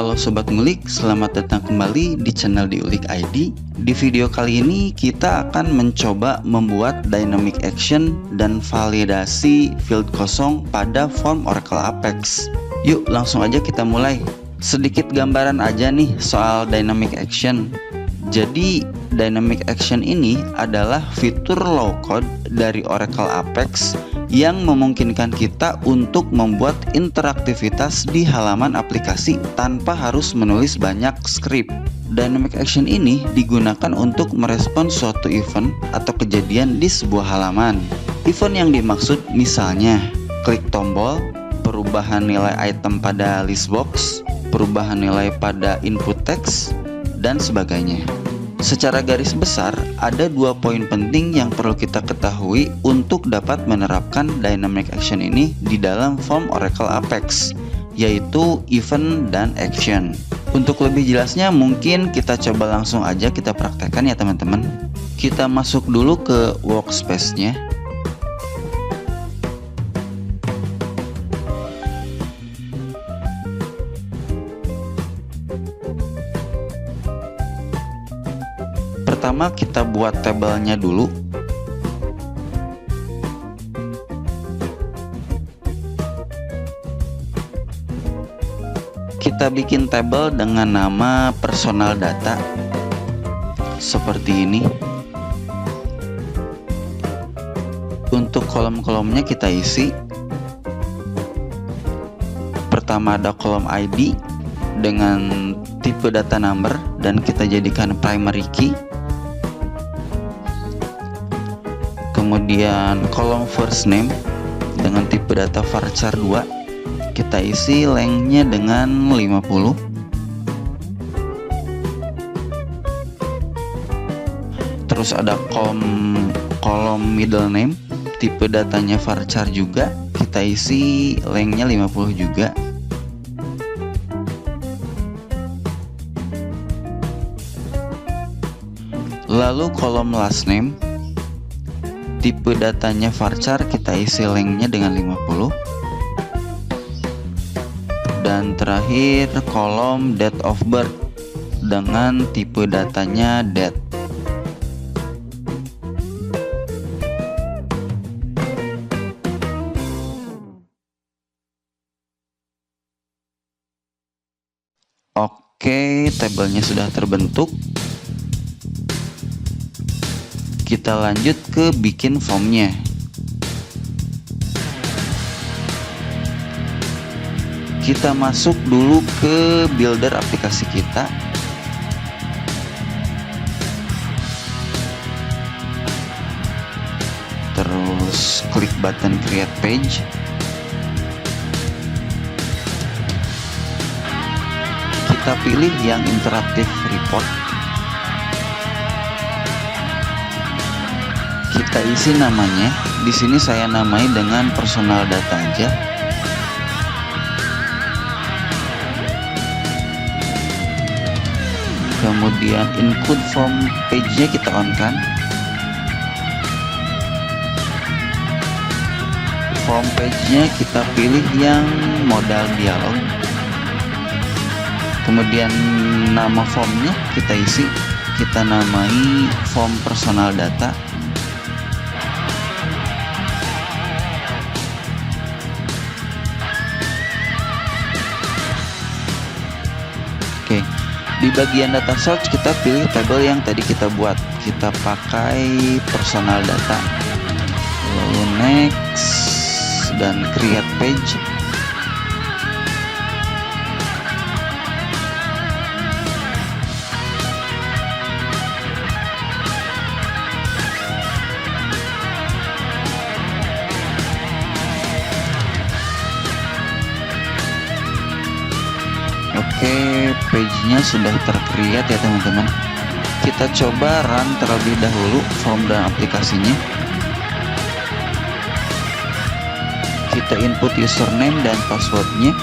Halo Sobat Ngulik, selamat datang kembali di channel Diulik ID. Di video kali ini kita akan mencoba membuat dynamic action dan validasi field kosong pada form Oracle Apex. Yuk langsung aja kita mulai. Sedikit gambaran aja nih soal dynamic action. Jadi dynamic action ini adalah fitur low code dari Oracle Apex yang memungkinkan kita untuk membuat interaktivitas di halaman aplikasi tanpa harus menulis banyak script. Dynamic action ini digunakan untuk merespon suatu event atau kejadian di sebuah halaman. Event yang dimaksud misalnya klik tombol, perubahan nilai item pada list box, perubahan nilai pada input teks, dan sebagainya. Secara garis besar, ada 2 poin penting yang perlu kita ketahui untuk dapat menerapkan dynamic action ini di dalam form Oracle Apex, yaitu event dan action. Untuk lebih jelasnya mungkin kita coba langsung aja kita praktekkan ya teman-teman. Kita masuk dulu ke workspace-nya. Pertama kita buat tabelnya dulu. Kita bikin tabel dengan nama personal data seperti ini. Untuk kolom-kolomnya kita isi. Pertama ada kolom ID dengan tipe data number dan kita jadikan primary key. Kemudian kolom first name dengan tipe data varchar 2, kita isi lengthnya dengan 50. Terus ada kolom middle name, tipe datanya varchar juga, kita isi lengthnya 50 juga. Lalu kolom last name, tipe datanya varchar, kita isi lengthnya dengan 50. Dan terakhir kolom date of birth dengan tipe datanya date. Oke, tabelnya sudah terbentuk. Kita lanjut ke bikin formnya. Kita masuk dulu ke builder aplikasi kita. Terus klik button create page. Kita pilih yang interactive report. Kita isi namanya. Di sini saya namai dengan personal data aja. Kemudian include form page-nya kita on-kan. Form page-nya kita pilih yang modal dialog. Kemudian nama formnya kita isi. Kita namai form personal data. Oke, di bagian data search kita pilih tabel yang tadi kita buat. Kita pakai personal data. Lalu next dan create page. Oke, page-nya sudah tercreate ya teman-teman. Kita coba run terlebih dahulu form dan aplikasinya. Kita input username dan passwordnya.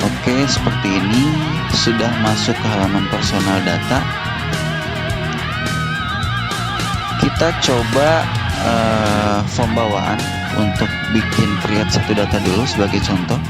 Oke, seperti ini sudah masuk ke halaman personal data. Kita coba form bawaan untuk bikin create satu data dulu sebagai contoh.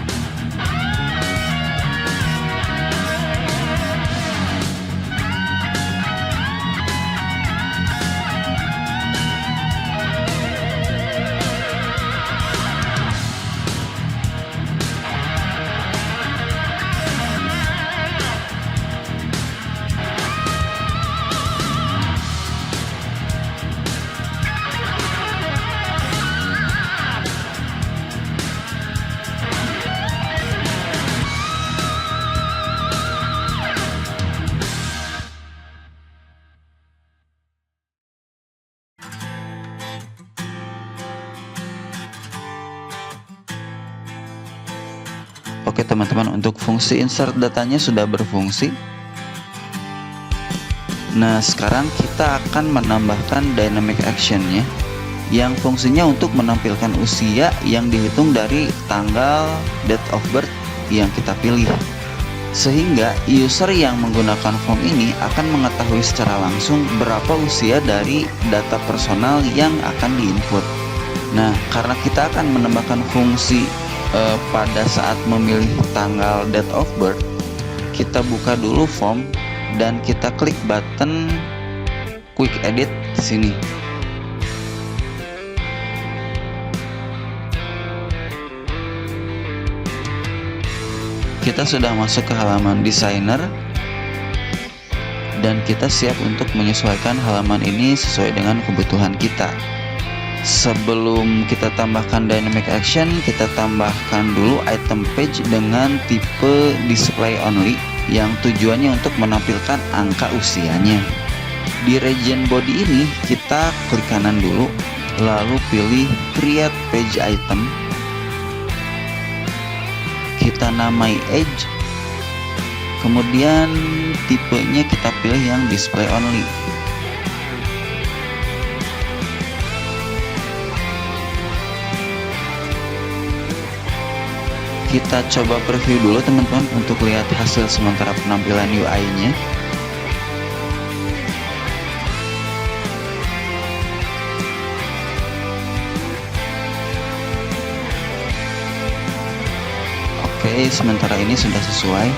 Oke teman-teman, untuk fungsi insert datanya sudah berfungsi. Nah, sekarang kita akan menambahkan dynamic actionnya yang fungsinya untuk menampilkan usia yang dihitung dari tanggal date of birth yang kita pilih, sehingga user yang menggunakan form ini akan mengetahui secara langsung berapa usia dari data personal yang akan diinput. Nah, karena kita akan menambahkan fungsi pada saat memilih tanggal date of birth, kita buka dulu form dan kita klik button quick edit di sini. Kita sudah masuk ke halaman designer dan kita siap untuk menyesuaikan halaman ini sesuai dengan kebutuhan kita. Sebelum kita tambahkan dynamic action, kita tambahkan dulu item page dengan tipe display only yang tujuannya untuk menampilkan angka usianya. Di region body ini kita klik kanan dulu, lalu pilih create page item. Kita namai age, kemudian tipenya kita pilih yang display only. Kita coba preview dulu teman-teman untuk lihat hasil sementara penampilan UI-nya. Oke, sementara ini sudah sesuai.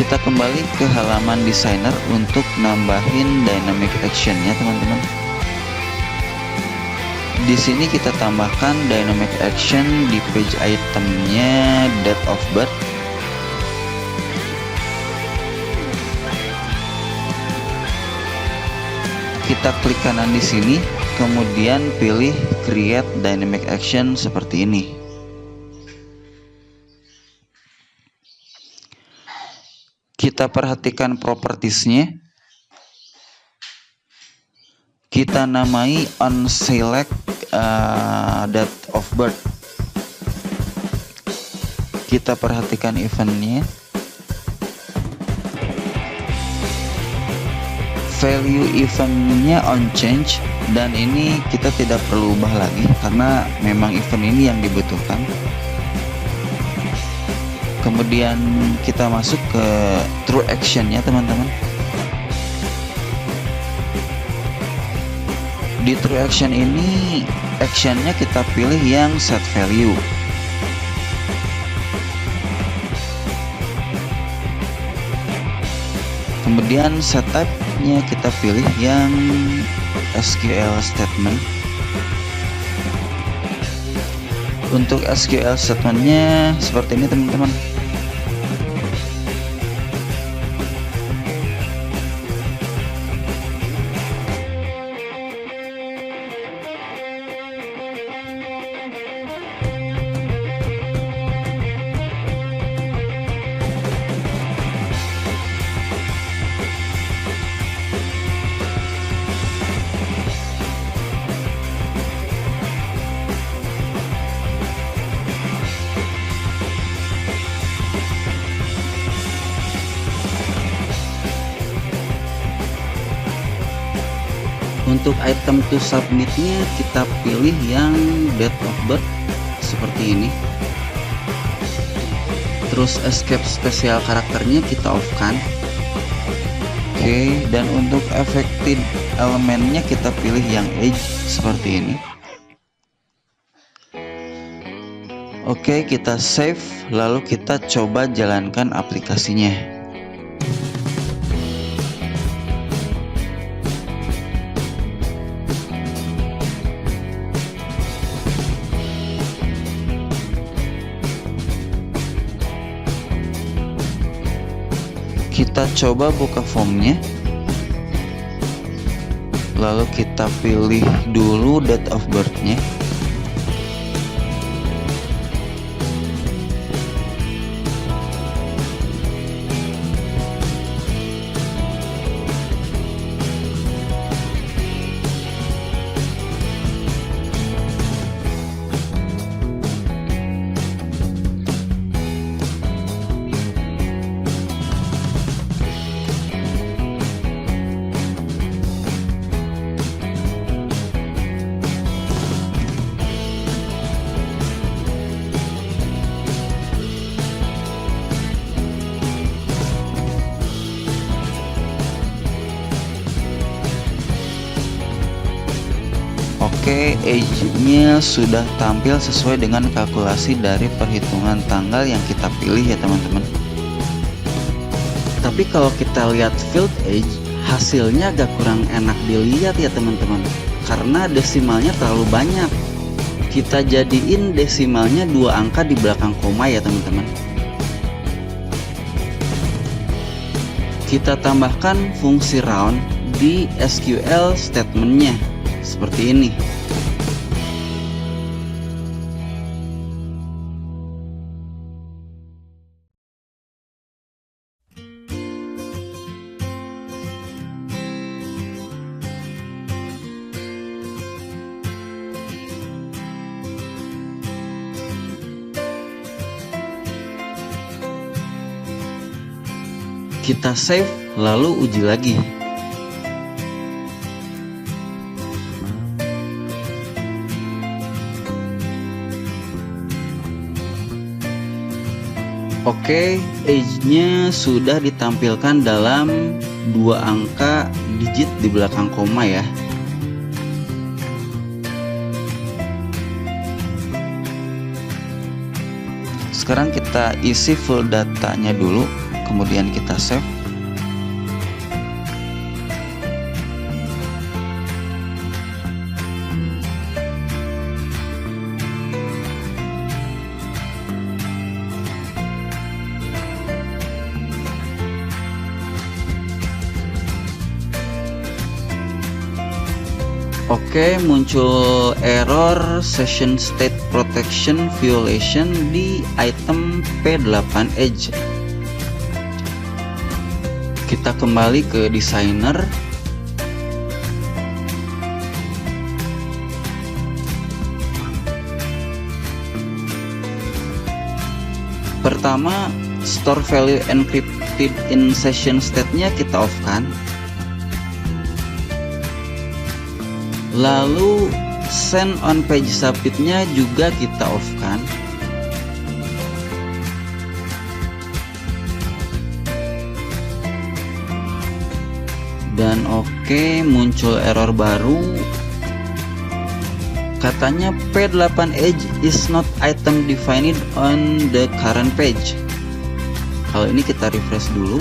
Kita kembali ke halaman designer untuk nambahin dynamic action-nya teman-teman. Di sini kita tambahkan dynamic action di page itemnya date of birth. Kita klik kanan di sini, kemudian pilih create dynamic action seperti ini. Kita perhatikan propertiesnya. Kita namai on select date of birth. Kita perhatikan eventnya. Value eventnya on change, dan ini kita tidak perlu ubah lagi karena memang event ini yang dibutuhkan. Kemudian kita masuk ke true action-nya teman-teman. Di true action ini, actionnya kita pilih yang set value. Kemudian set type-nya kita pilih yang SQL statement. Untuk SQL statement-nya seperti ini teman-teman. Untuk item to submitnya kita pilih yang date of birth seperti ini. Terus escape spesial karakternya kita off kan. Oke, dan untuk affected elemennya kita pilih yang edge seperti ini. Oke, kita save, lalu kita coba jalankan aplikasinya. Kita coba buka formnya, lalu kita pilih dulu date of birth-nya. Oke, age-nya sudah tampil sesuai dengan kalkulasi dari perhitungan tanggal yang kita pilih ya teman-teman. Tapi kalau kita lihat field age, hasilnya agak kurang enak dilihat ya teman-teman, karena desimalnya terlalu banyak. Kita jadiin desimalnya 2 angka di belakang koma ya teman-teman. Kita tambahkan fungsi round di SQL statementnya seperti ini. Kita save, lalu uji lagi. Oke, age-nya sudah ditampilkan dalam 2 angka digit di belakang koma ya. Sekarang kita isi full datanya dulu, kemudian kita save. Oke, muncul error session state protection violation di item P8 edge. Kita kembali ke designer. Pertama, store value encrypted in session state-nya kita off kan. Lalu send on page submit-nya juga kita off kan. Dan oke, muncul error baru. Katanya P8 edge is not item defined on the current page. Kalau ini kita refresh dulu.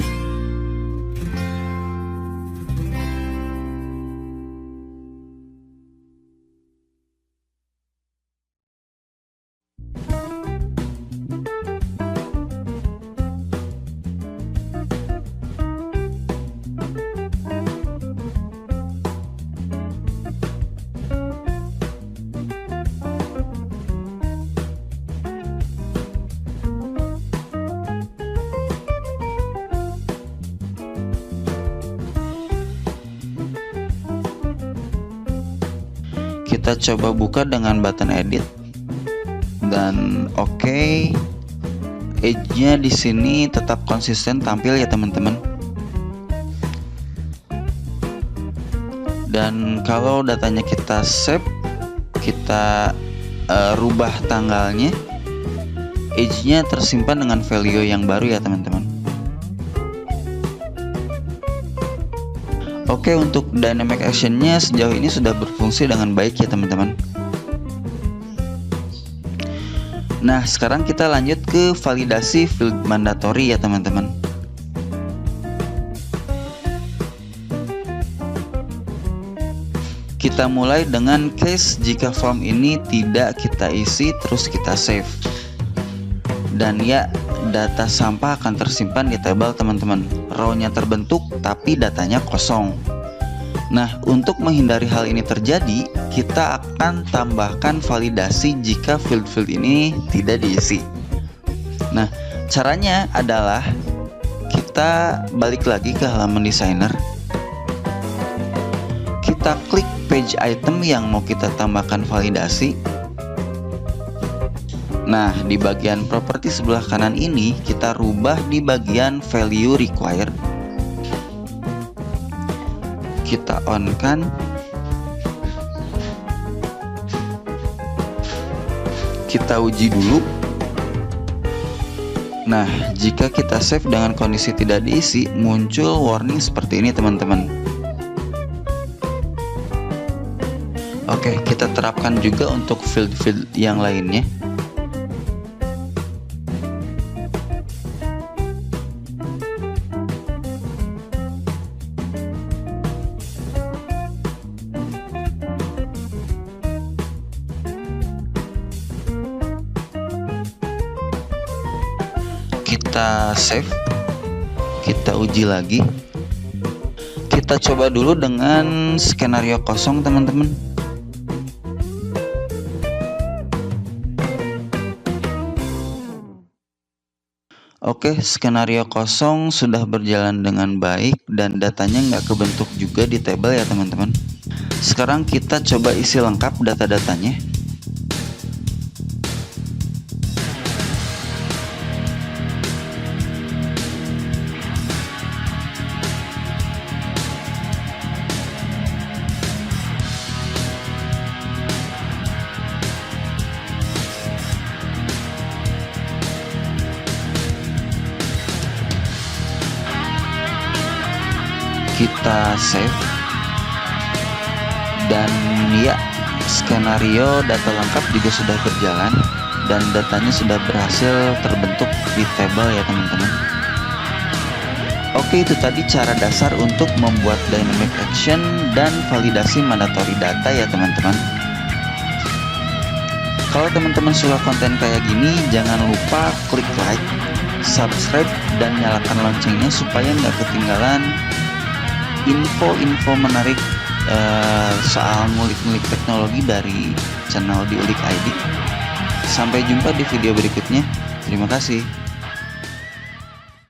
Kita coba buka dengan button edit dan oke, edge-nya di sini tetap konsisten tampil ya teman-teman. Dan kalau datanya kita save, kita rubah tanggalnya, edge-nya tersimpan dengan value yang baru ya teman-teman. Oke, untuk dynamic actionnya sejauh ini sudah berfungsi dengan baik ya teman-teman. Nah, sekarang kita lanjut ke validasi field mandatory ya teman-teman. Kita mulai dengan case jika form ini tidak kita isi terus kita save. Dan ya, data sampah akan tersimpan di tabel teman-teman. Row-nya terbentuk tapi datanya kosong. Nah, untuk menghindari hal ini terjadi, kita akan tambahkan validasi jika field-field ini tidak diisi. Nah, caranya adalah kita balik lagi ke halaman designer. Kita klik page item yang mau kita tambahkan validasi. Nah, di bagian properti sebelah kanan ini kita rubah di bagian value required. Kita on kan. Kita uji dulu. Nah, jika kita save dengan kondisi tidak diisi, muncul warning seperti ini teman-teman. Oke, kita terapkan juga untuk field-field yang lainnya. Kita save, kita uji lagi. Kita coba dulu dengan skenario kosong teman-teman. Oke, skenario kosong sudah berjalan dengan baik dan datanya nggak kebentuk juga di tabel ya teman-teman. Sekarang kita coba isi lengkap data-datanya. Kita save, dan ya, skenario data lengkap juga sudah berjalan dan datanya sudah berhasil terbentuk di tabel ya teman-teman. Oke, itu tadi cara dasar untuk membuat dynamic action dan validasi mandatory data ya teman-teman. Kalau teman-teman suka konten kayak gini, jangan lupa klik like, subscribe, dan nyalakan loncengnya supaya nggak ketinggalan info-info menarik soal ngulik-ngulik teknologi dari channel Diulik ID. Sampai jumpa di video berikutnya. Terima kasih.